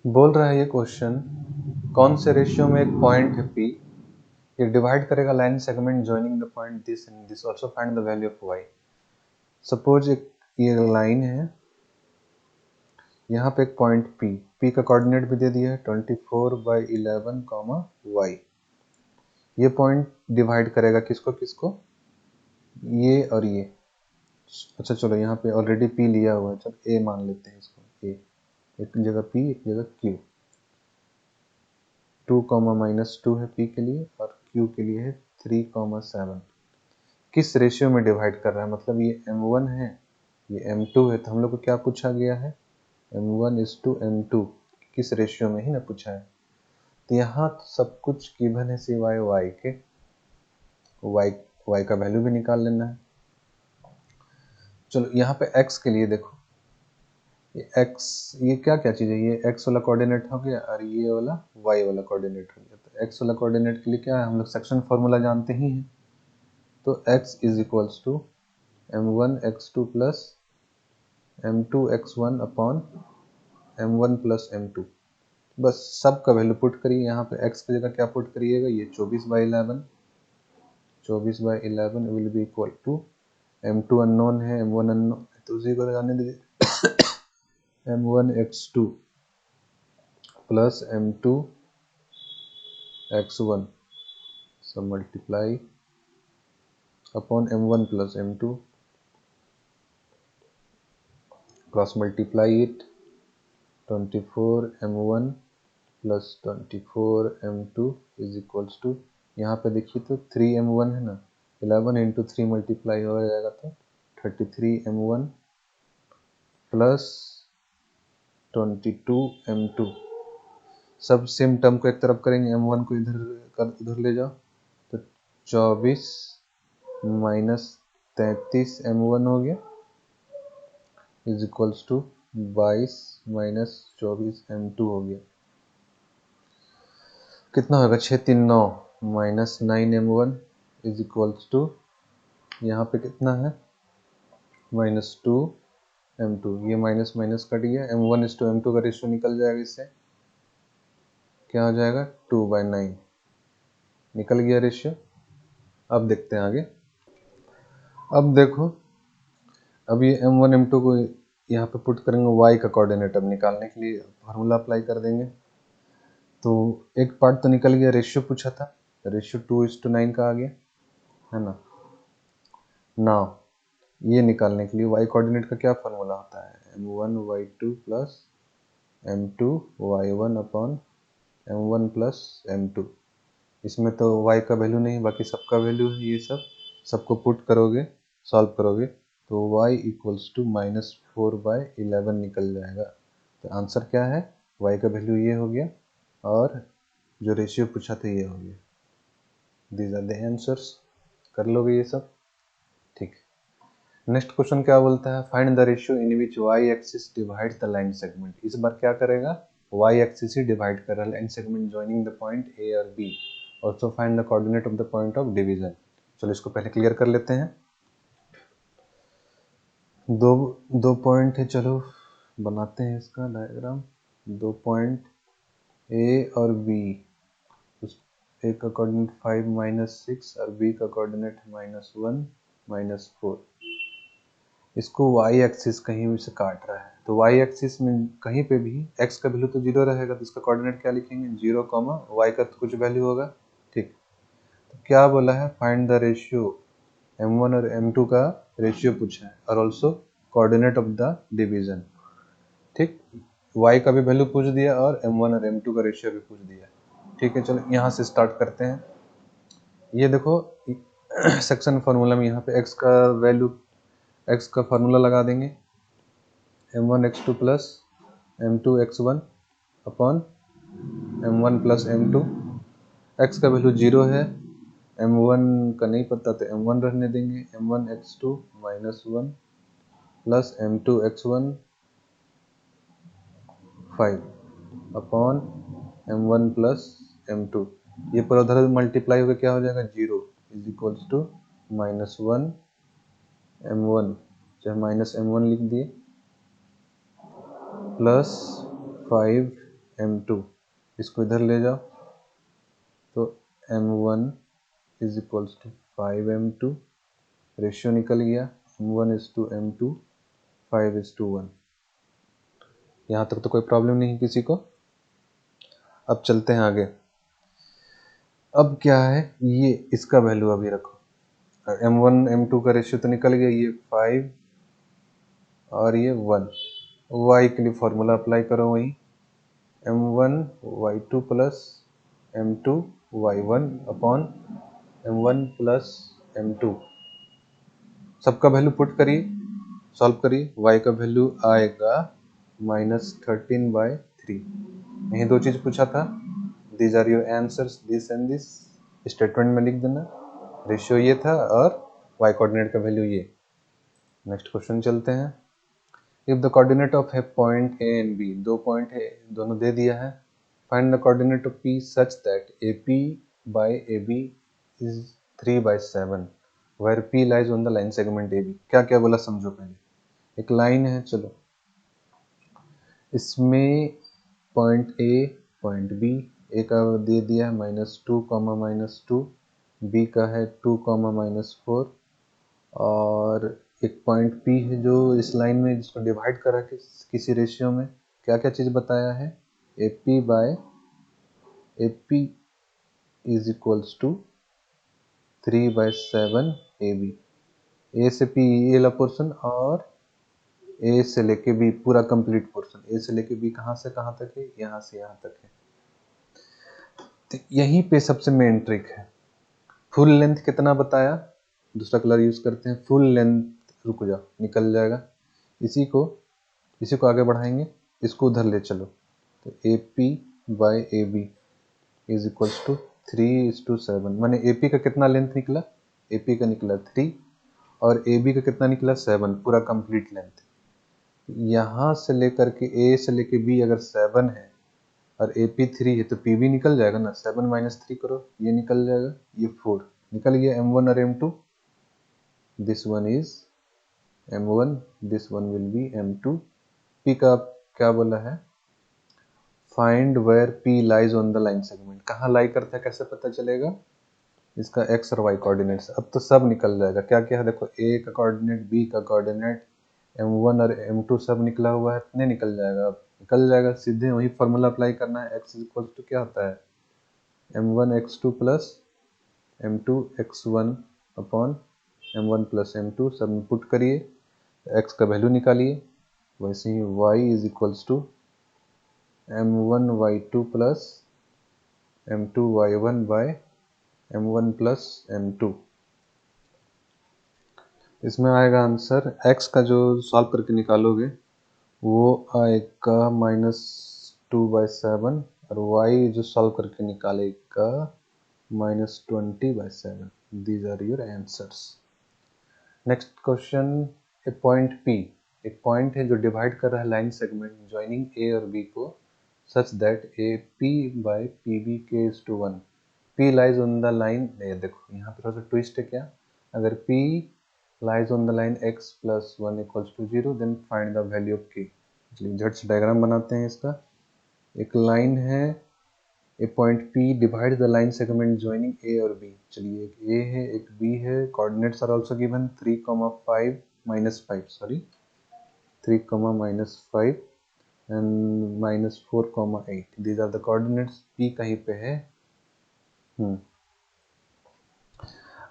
बोल रहा है ये क्वेश्चन, कौन से रेशियो में एक पॉइंट है P, ये डिवाइड करेगा line segment joining the point this and this, also find the value of y। Suppose एक ये लाइन है, यहाँ पे एक पॉइंट P का कोऑर्डिनेट भी दे दिया है 24/11, y। ये पॉइंट डिवाइड करेगा किसको किसको, ये और ये। अच्छा चलो यहाँ पे ऑलरेडी P लिया हुआ है, चलो A मान लेते हैं इसको, A एक जगह P एक जगह Q। 2, -2 है P के लिए और Q के लिए है 3, 7। किस रेशियो में डिवाइड कर रहा है, मतलब ये M1 है ये M2 है, तो हम लोग को क्या पूछा गया है, M1:M2 किस रेशियो में ही ना पूछा है। तो यहाँ तो सब कुछ गिवन है सिवाय y के, y का वैल्यू भी निकाल लेना है। चलो यहाँ पे x के लिए देखो, ये x ये क्या क्या चीज़ है, ये x वाला कोऑर्डिनेट हो गया और ये वाला y वाला कोऑर्डिनेट हो गया। तो x वाला कोऑर्डिनेट के लिए क्या है, हम लोग सेक्शन फॉर्मूला जानते ही हैं। तो x is equals to m1x2 plus m2x1 upon m1 plus m2। बस सब का वैल्यू पुट करिए, यहाँ पे x की जगह क्या पुट करिएगा, ये 24/11 will be equal to m2 unknown है, m1 अननोन है तो उसी को लगाने दीजिए m1x2 प्लस m2x1 सब multiply upon m1 plus m2 cross multiply it 24m1 plus 24m2 is equals to, यहाँ पे देखिए तो 3m1 है ना, 11 इंटू 3 मल्टीप्लाई हो जाएगा तो 33m1 प्लस 22m2। सब सेम टर्म को एक तरफ करेंगे, m1 को उधर ले जाओ तो 24 माइनस 33m1 हो गया is equals to 22 minus 24m2 हो गया। कितना होगा, 6 3 9 minus 9m1 is equals to, यहाँ पे कितना है -2m2, ये माइनस माइनस कट गया, m1:m2 का रेशियो निकल जाएगा, इससे क्या हो जाएगा 2/9 निकल गया रेशियो। अब देखते हैं आगे। अब देखो, अब ये m1 m2 को यहाँ पे पुट करेंगे, y का कोऑर्डिनेट अब निकालने के लिए फार्मूला अप्लाई कर देंगे। तो एक पार्ट तो निकल गया, रेशियो पूछा था, रेशियो 2:9 का आ गया है ना। नाउ ये निकालने के लिए y कोऑर्डिनेट का क्या फार्मूला होता है, m1y2 plus m2y1 upon m1 plus m2। इसमें तो y का वैल्यू नहीं, बाकी सबका वैल्यू है, ये सबको पुट करोगे सॉल्व करोगे तो y इक्वल्स टू -4/11 निकल जाएगा। तो आंसर क्या है, y का वैल्यू ये हो गया और जो रेशियो पूछा था ये हो गया। दीज आर द आंसर्स, कर लोगे ये सब, ठीक। नेक्स्ट क्वेश्चन क्या बोलता है, find the ratio in which y axis divide the line segment. इस बार क्या करेगा, y एक्सिस ही डिवाइड कर रहा है line segment joining the point a और b, also find the coordinate of the point of division. चलो इसको पहले क्लियर कर लेते हैं। दो पॉइंट है, चलो बनाते हैं इसका डायग्राम। दो पॉइंट a और b, a का कोऑर्डिनेट 5 -6 और b का कोऑर्डिनेट -1 -4। इसको y एक्सिस कहीं भी से काट रहा है, तो y एक्सिस में कहीं पे भी x का वैल्यू तो 0 रहेगा, तो इसका कोऑर्डिनेट क्या लिखेंगे 0, y का तो कुछ वैल्यू होगा, ठीक। तो क्या बोला है, फाइंड द रेशियो, m1 और m2 का रेशियो पूछा है और also coordinate of the division, ठीक। y का भी वैल्यू पूछ दिया और m1 और m2 का रेशियो भी पूछ दिया, ठीक है। चलो यहाँ से स्टार्ट करते हैं। ये देखो सेक्शन फार्मूला में यहाँ पे x का वैल्यू, x का फार्मूला लगा देंगे, m1x2 plus m2x1 upon m1 plus m2। x का वैल्यू 0 है, m1 का नहीं पता तो m1 रहने देंगे, m1x2 -1 plus m2x1 5 upon m1 plus m2। ये पूरा उधर मल्टीप्लाई होकर क्या हो जाएगा 0 इज इक्वल्स टू -1 m1, चाहे -m1 लिख दिए, प्लस 5 m2, इसको इधर ले जाओ तो m1 is equals to 5m2, ratio निकल गया m1:m2 5:1। यहाँ तक तो कोई प्रॉब्लम नहीं किसी को। अब चलते हैं आगे। अब क्या है, ये इसका वैल्यू अभी रखो, m1 m2 का रेशियो तो निकल गया, ये 5 और ये 1। y के लिए फॉर्मूला अप्लाई करो वही, m1 y2 plus m2 y1 upon m1 plus m2। सबका वैल्यू पुट करिए, सॉल्व करिए। y का वैल्यू आएगा -13/3। यही दो चीज पूछा था, these are your answers, this and this. Statement में लिख देना, रेशियो ये था और y कोऑर्डिनेट का वैल्यू ये। नेक्स्ट क्वेश्चन चलते हैं। If the coordinate of a point A and B, दो पॉइंट है, दोनों दे दिया है, find the coordinate of p such that AP by AB is 3/7 where p lies on the line segment AB। क्या क्या बोला समझो पहले। एक लाइन है, चलो इसमें point A point B, A का दे दिया है -2, -2, B का है 2, -4, और एक पॉइंट P है जो इस लाइन में जिसको डिवाइड करा किसी रेशियो में। क्या क्या चीज़ बताया है, AP by AP is equals to 3/7 AB। A से P ये ला पोर्शन और A से लेके B पूरा कंप्लीट पोर्शन, A से लेके B कहाँ से कहाँ तक है, यहाँ से यहाँ तक है। तो यहीं पे सबसे मेन ट्रिक है। फुल लेंथ कितना बताया, दूसरा कलर यूज करते हैं, फुल लेंथ, रुक जाओ निकल जाएगा, इसी को आगे बढ़ाएंगे, इसको उधर ले चलो, तो AP by AB is equals to 3:7। माने AP का कितना लेंथ निकला, AP का निकला 3 और AB का कितना निकला 7, पूरा कंप्लीट लेंथ। यहाँ से लेकर के A से लेके B अगर 7 है और AP 3 है तो P भी निकल जाएगा ना, 7 - 3 करो, ये निकल जाएगा, ये 4 निकल गया, M1 और M2। This one is M1, this one will be M2। P का क्या बोला है, find where P lies on the line segment, कहाँ लाई करता है कैसे पता चलेगा, इसका x और y कोऑर्डिनेट्स। अब तो सब निकल जाएगा, क्या क्या है देखो, A का कोऑर्डिनेट, B का कोऑर्डिनेट, M1 और M2 सब निकला हुआ है, इतने निकल जाएगा। अब निकल जाएगा, सीधे वही फॉर्मूला अप्लाई करना है, x इक्वल टू क्या होता है, M1 x2 plus M2 x1 upon M1 plus M2, सब में पुट करिए, x का वैल्यू निकालिए। वैसे ही y is equals to M1 y2 plus M2 y1 by M1 plus M2। इसमें आएगा आंसर, x का जो सॉल्व करके निकालोगे वो आएगा -2/7 और y जो सॉल्व करके निकालेगा -20/7। These are your answers. Next question, a point P, एक पॉइंट है जो डिवाइड कर रहा है लाइन सेगमेंट ज्वाइनिंग A और B को such that AP by PB k is to 1। P lies on the line, देखो यहाँ पे थोड़ा सा ट्विस्ट है, क्या, अगर P lies on the line x plus 1 equals to 0 then find the value of k। चलिए झट से डायग्राम बनाते हैं इसका। एक लाइन है, a point P divide the line segment joining A और B। चलिए एक A है एक B है, coordinates are also given 3, 5 -5 sorry 3, -5 and -4, 8। These are the coordinates, P कहीं पे है।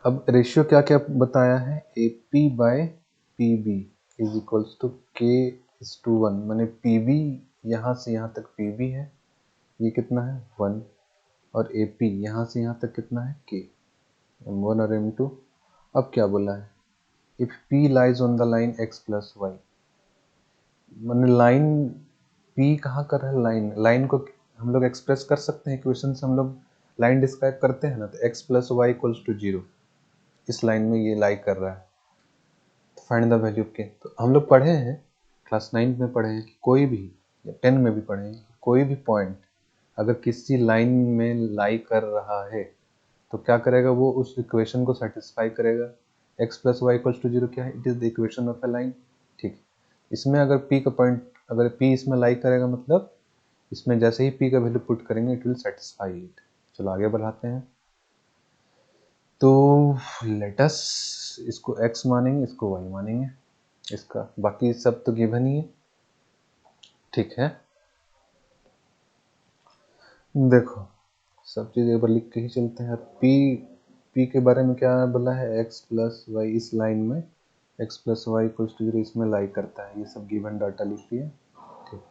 अब रेशियो क्या क्या बताया है, AP by PB is equals to K is to 1। माने PB यहाँ से यहाँ तक PB है, ये कितना है 1, और AP यहाँ से यहाँ तक कितना है K, M1 और M2। अब क्या बोला है, if P lies on the line x plus y। माने लाइन P कहाँ कर है, लाइन को हम लोग एक्सप्रेस कर सकते हैं, इक्वेशन से हम लोग लाइन डिस्क्राइब करते हैं ना, तो x plus y equals to 0, इस लाइन में ये लाई कर रहा है, तो फाइंड द वैल्यू के। तो हम लोग पढ़े हैं क्लास 9 में पढ़े हैं कि कोई भी, या 10 में भी पढ़े हैं कि कोई भी पॉइंट अगर किसी लाइन में लाई कर रहा है तो क्या करेगा, वो उस इक्वेशन को सेटिस्फाई करेगा। x plus y equals to 0 क्या है, it is the equation of a line. ठीक, इसमें अगर P का पॉइंट, अगर P इसमें लाई करेगा मतलब इसमें जैसे ही p का वैल्यू पुट करेंगे इट विल सेटिस्फाई इट। चलो आगे बढ़ाते हैं। तो लेटस इसको x मानेंगे, इसको y मानेंगे, इसका बाकी सब तो गिवन ही है। ठीक है, देखो सब चीज़ एक बार लिख के ही चलते हैं। p के बारे में क्या बोला है, x प्लस वाई, इस लाइन में x plus y equals to 0 इसमें लाई करता है, ये सब गिवन डाटा लिख दिए। ठीक,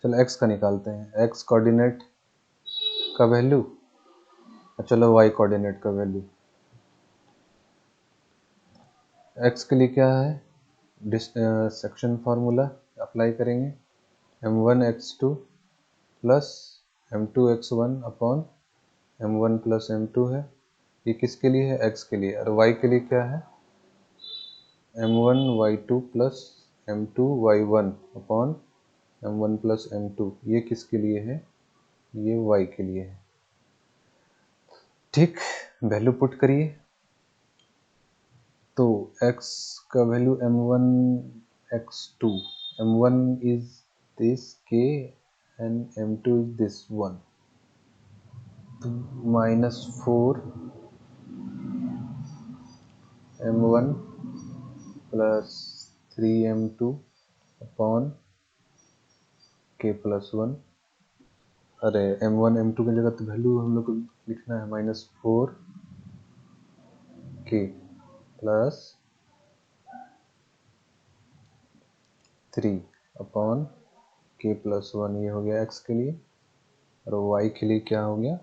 चलो x का निकालते हैं, x कोऑर्डिनेट का वैल्यू, चलो y कोऑर्डिनेट का वैल्यू। x के लिए क्या है, सेक्शन फार्मूला अप्लाई करेंगे, m1 x2 plus m2 x1 upon m1 plus m2 है, ये किसके लिए है, x के लिए। और y के लिए क्या है, m1 y2 plus m2 y1 upon m1 plus m2, ये किसके लिए है, ये y के लिए है। ठीक, वैल्यू पुट करिए, तो x का value m1 x2, m1 is this k and m2 is this one, तो -4 m1 plus 3m2 upon k plus 1। अरे m1 m2 की जगह तो वैल्यू हम लोग को लिखना है -4 k plus 3 upon k plus 1, ये हो गया x के लिए। और y के लिए क्या हो गया,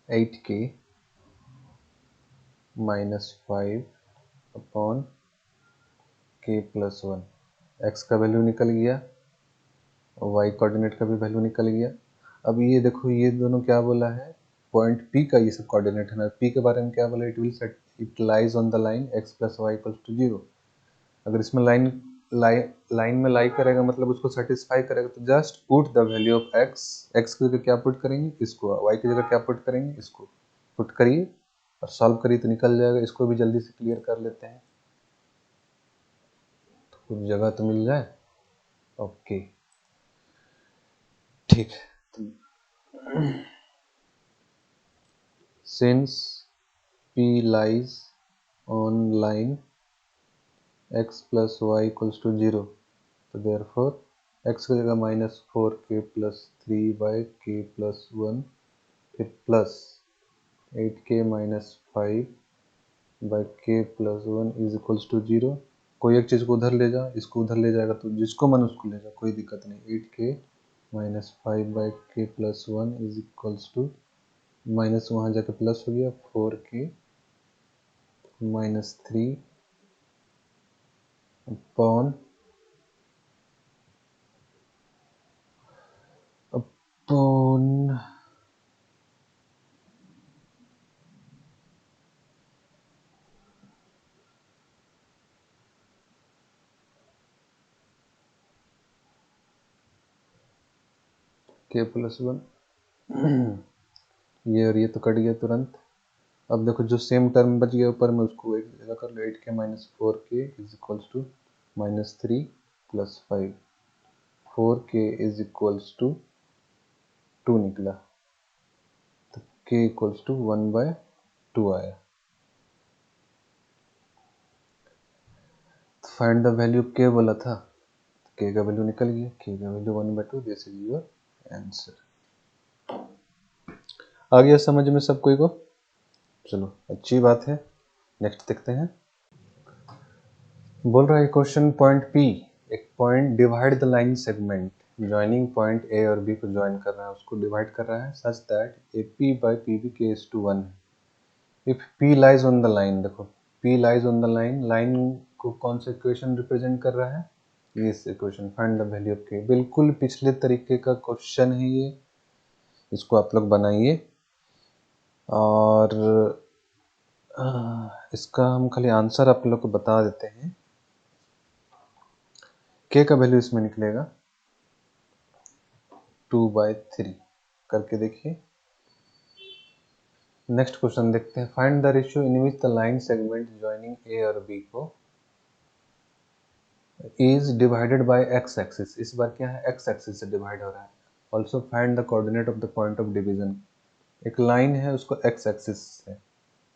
8k minus 5 upon k plus 1। x का वैल्यू निकल गया और y कोऑर्डिनेट का भी वैल्यू निकल गया। अब ये देखो, ये दोनों क्या बोला है, पॉइंट P का ये सब कोऑर्डिनेट है ना, P के बारे में क्या बोला, it lies on the line x plus y equals to 0। अगर इसमें लाइन में लाई करेगा मतलब उसको सेटिस्फाई करेगा, तो just put the value of x की जगह क्या पुट करेंगे, इसको, y की जगह क्या पुट करेंगे, इसको पुट करिए और सॉल्व करिए तो निकल जाएगा। इसको भी जल्दी से क्लियर कर लेते हैं, तो कुछ जगह तो मिल जाए। ओके ठीक है, since P lies on line x plus y equals to 0, तो therefore x की जगह -4k प्लस 3/k प्लस 1, फिर plus 8k minus 5/k plus 1 is equals to 0। कोई एक चीज़ को उधर ले जा, इसको उधर ले जाएगा तो जिसको मन उसको ले जा, कोई दिक्कत नहीं। 8k minus 5/k plus 1 is equals to, minus वहाँ जाके प्लस हो गया, 4k minus 3 upon k plus 1, ये और ये तो कट गया तुरंत। अब देखो जो सेम टर्म बच गया ऊपर में, उसको एक जगह कर लो, 8k minus 4k is equals to -3 plus 5, 4k is equals to 2 निकला, तो k इक्वल्स टू 1/2 आया। तो फाइंड द वैल्यू k बोला था, तो k का वैल्यू निकल गया, k का value 1/2, this is your answer. आ गया समझ में सब कोई को, चलो अच्छी बात है। नेक्स्ट देखते हैं, बोल रहा है क्वेश्चन पॉइंट P, एक point divide the line segment joining point A और B को ज्वाइन कर रहा है, उसको डिवाइड कर रहा है सच that AP by PB k is to 1 है। If P lies on the line, देखो P lies on the line, line को कौन सा इक्वेशन रिप्रेजेंट कर रहा है, ये equation, find the value of k। बिल्कुल पिछले तरीके का क्वेश्चन है ये, इसको आप लोग बनाइए और इसका हम खाली आंसर आप लोग को बता देते हैं। k का वैल्यू इसमें निकलेगा 2/3, करके देखिए। नेक्स्ट क्वेश्चन देखते हैं, find the ratio in which the line segment joining A और बी को is divided by x axis, इस बार क्या है एक्स एक्सिस से डिवाइड हो रहा है। Also find the coordinate of the point of division, एक लाइन है उसको एक्स एक्सिस से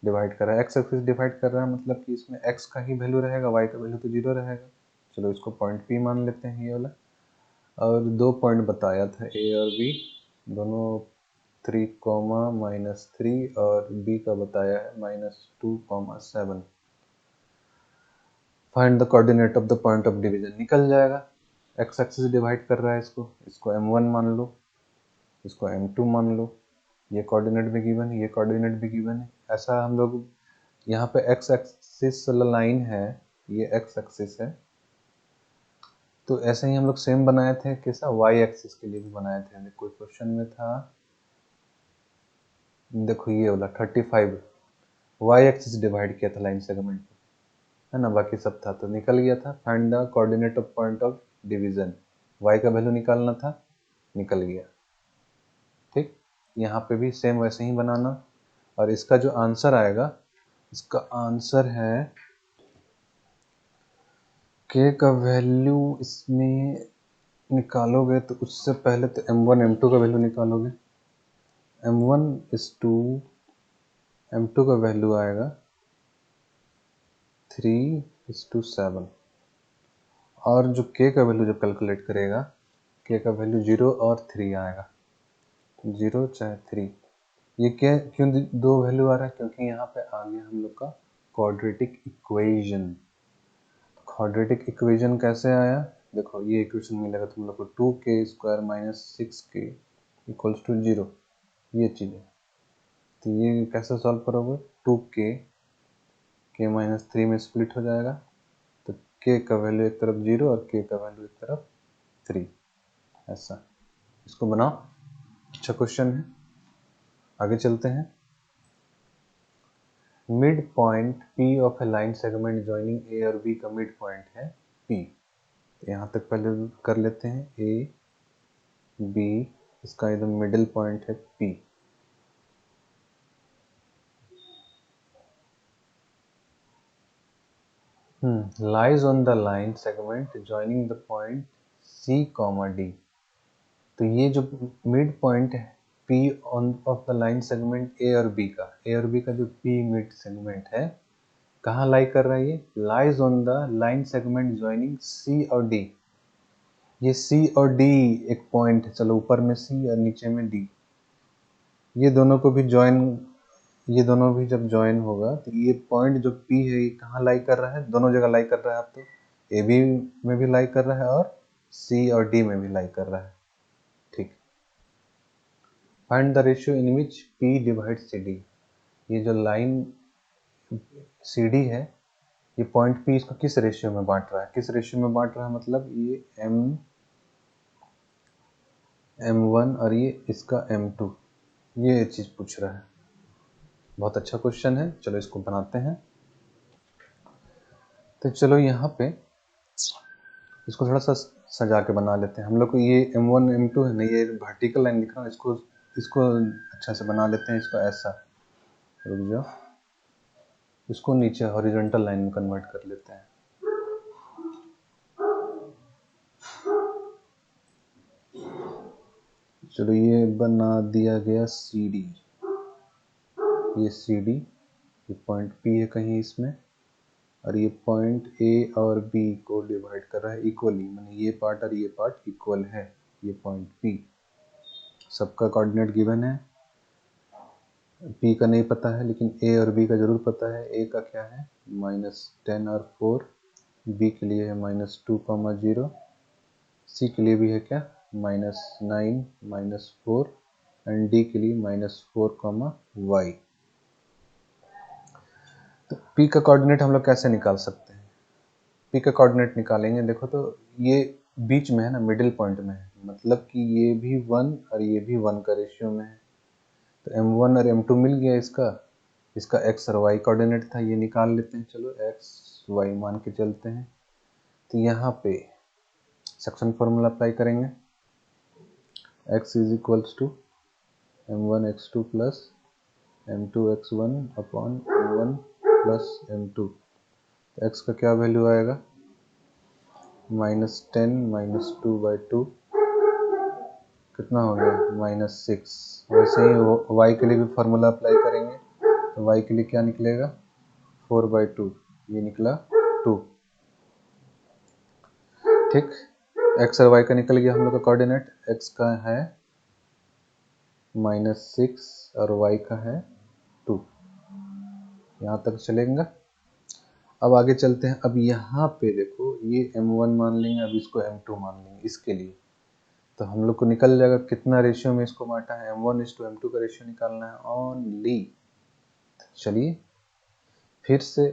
डिवाइड कर रहा है, एक्स एक्सिस डिवाइड कर रहा है मतलब कि इसमें एक्स का ही वैल्यू रहेगा, वाई का वैल्यू तो जीरो रहेगा। चलो इसको पॉइंट पी मान लेते हैं ये वाला। और 2 पॉइंट बताया था ए और बी, दोनों 3, -3 और बी का बताया है -2, 7। Find the coordinate of the point of division, निकल जाएगा। एक्स एक्सिस डिवाइड कर रहा है इसको m1 मान लो, इसको m2 मान लो, ये कोऑर्डिनेट भी गिवन है, ये कोऑर्डिनेट भी गिवन है। ऐसा हम लोग यहाँ पे एक्स एक्सिस लाइन है, ये एक्स एक्सिस है, तो ऐसे ही हम लोग सेम बनाए थे, कैसा वाई एक्सिस के लिए भी बनाए थे। कोई क्वेश्चन में था, देखो ये वाला 35 वाई एक्सिस डिवाइड किया था लाइन सेगमेंट पे, है ना, बाकी सब था तो निकल गया था। Find the coordinate of point of division, y का वैल्यू निकालना था, निकल गया। ठीक, यहाँ पे भी सेम वैसे ही बनाना। और इसका जो आंसर आएगा, इसका आंसर है के का वैल्यू इसमें निकालोगे तो उससे पहले तो m1 m2 का वैल्यू निकालोगे, m1 is 2, m2 का वैल्यू आएगा 3:7। और जो k का वैल्यू जब कैलकुलेट करेगा, k का वैल्यू 0 और 3 आएगा, 0 चाहे 3। ये क्या क्यों दो वैल्यू आ रहा है, क्योंकि यहाँ पे आ गया हम लोग का क्वाड्रेटिक इक्वेशन। क्वाड्रेटिक इक्वेशन कैसे आया, देखो ये इक्वेशन मिलेगा तुम लोग को 2k² - 6k = 0, ये चीज़ है। तो ये कैसे सॉल्व करोगे, 2k k-3 में स्प्लिट हो जाएगा, तो k का वैल्यू एक तरफ 0 और k का वैल्यू एक तरफ 3, ऐसा। इसको बनाओ, अच्छा क्वेश्चन है। आगे चलते हैं। Mid point P of a line segment joining A और B का मिड पॉइंट है P। तो यहाँ तक पहले कर लेते हैं, A B, इसका एकदम मिडिल पॉइंट है P। Lies on the line segment joining the point C, D। तो ये जो मिड पॉइंट है P on off the line segment A और B का, A और B का जो P मिड सेगमेंट है कहाँ लाई कर रहा है, ये lies on the line segment joining C और D। ये C और D एक पॉइंट है, चलो ऊपर में C और नीचे में D, ये दोनों को भी ज्वाइन, ये दोनों भी जब ज्वाइन होगा तो ये पॉइंट जो P है ये कहाँ लाई कर रहा है, दोनों जगह लाई कर रहा है। आप तो AB में भी लाई कर रहा है और C और D में भी लाई कर रहा है। ठीक, find the ratio in which P divide CD। ये जो लाइन CD है, ये पॉइंट P इसको किस रेशियो में बांट रहा है, किस रेशियो में बांट रहा है, मतलब ये M1 और ये इसका M2, ये चीज़ पूछ रहा है। बहुत अच्छा क्वेश्चन है, चलो इसको बनाते हैं। तो चलो यहाँ पे इसको थोड़ा सा सजा के बना लेते हैं। हम लोग को ये M1 M2 है ना, ये वर्टिकल लाइन दिख रहा है, इसको अच्छा से बना लेते हैं। इसको ऐसा, रुक जाओ, इसको नीचे हॉरिजॉन्टल लाइन में कन्वर्ट कर लेते हैं। चलो ये बना दिया गया CD, ये CD, ये पॉइंट P है कहीं इसमें, और ये पॉइंट A और B को डिवाइड कर रहा है इक्वली, माने ये पार्ट और ये पार्ट इक्वल है, ये पॉइंट P। सबका कोऑर्डिनेट गिवन है, P का नहीं पता है लेकिन A और B का जरूर पता है। A का क्या है -10 और 4, B के लिए है -2, 0, C के लिए भी है क्या -9, -4 एंड D के लिए -4, y। तो P का कोऑर्डिनेट हम लोग कैसे निकाल सकते हैं, P का कोऑर्डिनेट निकालेंगे, देखो तो ये बीच में है ना, मिडिल पॉइंट में है, मतलब कि ये भी 1 और ये भी 1 का रेशियो में है। तो M1 और M2 मिल गया, इसका x और y कोऑर्डिनेट था, ये निकाल लेते हैं। चलो x y मान के चलते हैं। तो यहाँ पे सेक्शन फॉर्मूला अप्लाई करेंगे, x = m1 x2 plus m2 x1 upon m1 plus m2। तो x का क्या वैल्यू आएगा, -10 -2/2 कितना हो गया -6। वैसे ही y के लिए भी फॉर्मूला अप्लाई करेंगे तो y के लिए क्या निकलेगा 4/2, ये निकला 2। ठीक, x और y का निकल गया हम लोग का कोऑर्डिनेट। x का है -6 और y का है 2। यहाँ तक चलेगा। अब आगे चलते हैं। अब यहाँ पे देखो ये m1 मान लेंगे, अब इसको m2 मान लेंगे इसके लिए। तो हम लोग को निकल जाएगा कितना रेशियो में इसको बांटा है, m1:m2 का रेशियो निकालना है ओनली। चलिए फिर से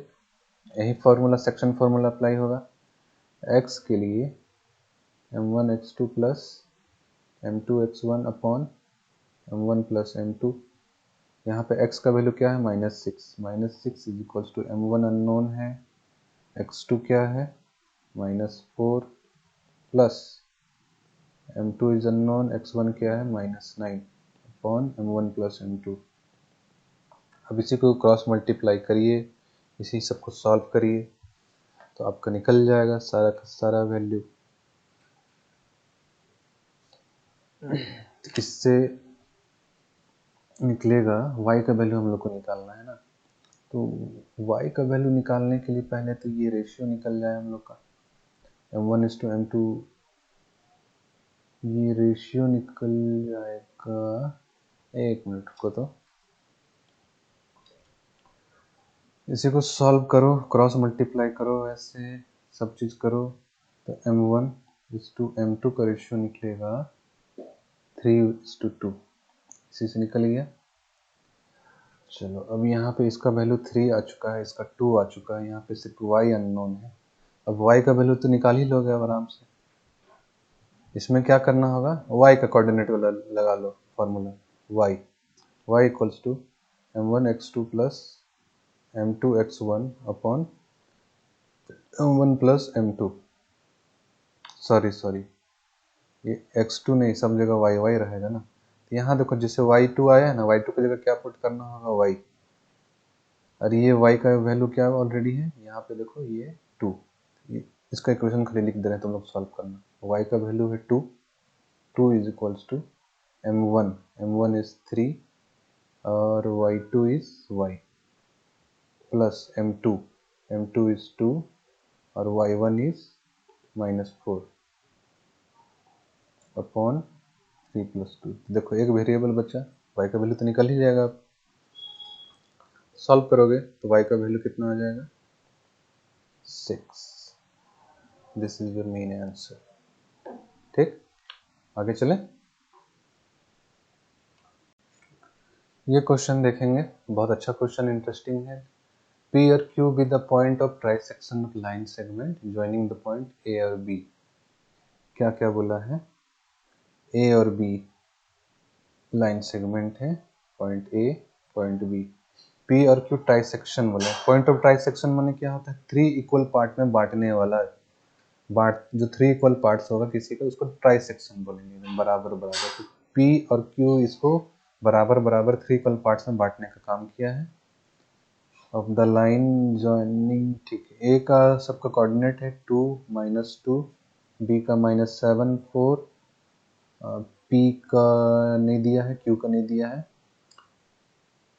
यही फॉर्मूला, सेक्शन फॉर्मूला अप्लाई होगा। x के लिए m1x2 plus m2x1 upon m1 plus m2। यहाँ पे x का वैल्यू क्या है -6 is equals to m1 unknown है, x2 क्या है -4 plus m2 is unknown, x1 क्या है -9 अपॉन m1 प्लस m2। अब इसी को क्रॉस मल्टीप्लाई करिए, इसी सबको सॉल्व करिए तो आपका निकल जाएगा सारा का सारा वैल्यू। इससे निकलेगा y का वैल्यू हम लोग को निकालना है ना, तो y का वैल्यू निकालने के लिए पहले तो ये रेशियो निकल जाए हम लोग का m1:m2, ये रेशियो निकल जाएगा। एक मिनट को, तो इसी को सॉल्व करो, क्रॉस मल्टीप्लाई करो, ऐसे सब चीज़ करो तो m1:m2 का रेशियो निकलेगा 3:2, इसी से निकल गया। चलो अब यहाँ पे इसका वैल्यू 3 आ चुका है, इसका 2 आ चुका है, यहाँ पे सिर्फ y अननोन है। अब y का वैल्यू तो निकाल ही लोगे अब आराम से। इसमें क्या करना होगा, y का कोऑर्डिनेट लगा लो formula, y equals to m1x2 plus m2x1 upon m1 plus m2। Sorry ये x2 नहीं, सब जगह y रहेगा ना। तो यहाँ देखो जैसे y2 आया है ना, y2 की जगह क्या पुट करना होगा y, और ये y का वैल्यू क्या ऑलरेडी है यहाँ पे देखो ये 2, इसका इक्वेशन खाली लिख दे रहे हैं तुम लोग सॉल्व करना। y का वैल्यू है 2 is equals to m1 is 3 और y2 is y plus m2 is 2 और y1 इज -4 अपॉन 3 + 2। देखो एक वेरिएबल बचा, y का वैल्यू तो निकल ही जाएगा। आप सॉल्व करोगे तो y का वैल्यू कितना आ जाएगा 6। This is your main answer. ठीक, आगे चले। ये क्वेश्चन देखेंगे, बहुत अच्छा क्वेश्चन, इंटरेस्टिंग है। P और Q be the point of trisection of line segment joining the point A और B। क्या क्या बोला है, A और B लाइन सेगमेंट है, point A point B। P और Q ट्राइसेक्शन बोला। पॉइंट ऑफ ट्राइसेक्शन माने क्या होता है, 3 इक्वल पार्ट में बांटने वाला, जो 3 इक्वल पार्ट्स होगा किसी का उसको ट्राइसेक्शन बोलेंगे, बराबर बराबर। तो P और Q इसको बराबर बराबर 3 इक्वल पार्ट्स में बांटने का काम किया है। ऑफ द लाइन जॉइनिंग, ठीक है, A का सबका कोऑर्डिनेट है 2 -2, B का -7 4, P का नहीं दिया है, Q का नहीं दिया है।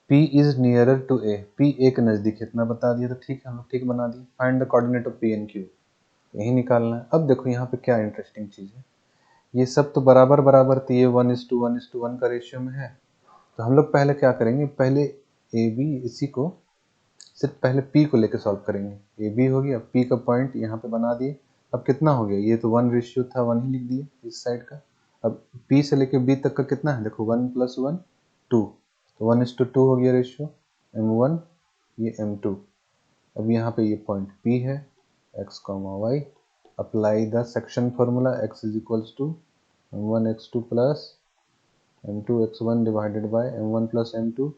P is nearer to A, P A के नजदीक है, इतना बता दिया तो ठीक है, हम लोग ठीक बना दिए। Find the coordinate of P and Q, यही निकालना है। अब देखो यहाँ पे क्या इंटरेस्टिंग चीज है, ये सब तो बराबर बराबर थी, ये 1:1:1 का रेशियो में है। तो हम लोग पहले क्या करेंगे, पहले AB इसी को सिर्फ पहले P को लेकर सॉल्व करेंगे। AB हो गया, P का पॉइंट यहाँ पे बना दिए। अब कितना हो गया, ये तो 1 रेशियो था, 1 ही लिख दिए इस साइड का। अब P से लेकर B तक का कितना है, देखो 1 + 1 2, तो 1:2 हो गया रेशियो, m1 ये m2। अब यहाँ पे ये पॉइंट P है, x, y। Apply the section formula, x is equals to m1x2 plus m2x1 divided by m1 plus m2।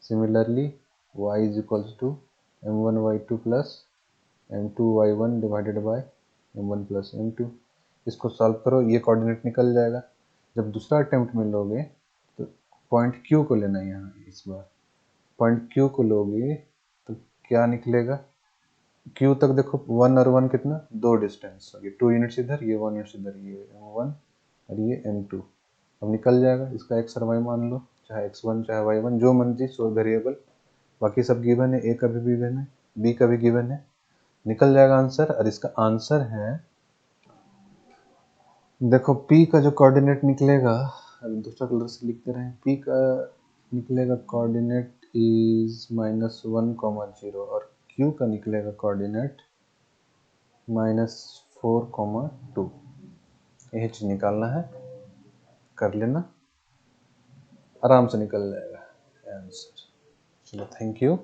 Similarly y is equals to m1y2 plus m2y1 divided by m1 plus m2। इसको solve करो, ये coordinate निकल जाएगा। जब दूसरा attempt में लोगे तो पॉइंट Q को लेना है, यहाँ इस बार पॉइंट Q को लोगे तो क्या निकलेगा, क्यू तक देखो 1 और 1 कितना, 2 डिस्टेंस, ये 2 यूनिट्स इधर, ये 1 यूनिट्स इधर, ये m1 और ये m2। अब निकल जाएगा इसका x और y मान लो, चाहे x1 चाहे y1 जो मर्जी, सो वेरिएबल, बाकी सब गिवन है, a का भी गिवन है, b का भी गिवन है, निकल जाएगा आंसर। और इसका आंसर है, देखो p का जो कोऑर्डिनेट निकलेगा, अभी दूसरा कलर से लिखते रहे, p का निकलेगा कोऑर्डिनेट इज -1, 0 और q का निकलेगा कोऑर्डिनेट -4, 2। यही चीज निकालना है, कर लेना, आराम से निकल जाएगा आंसर। चलो थैंक यू।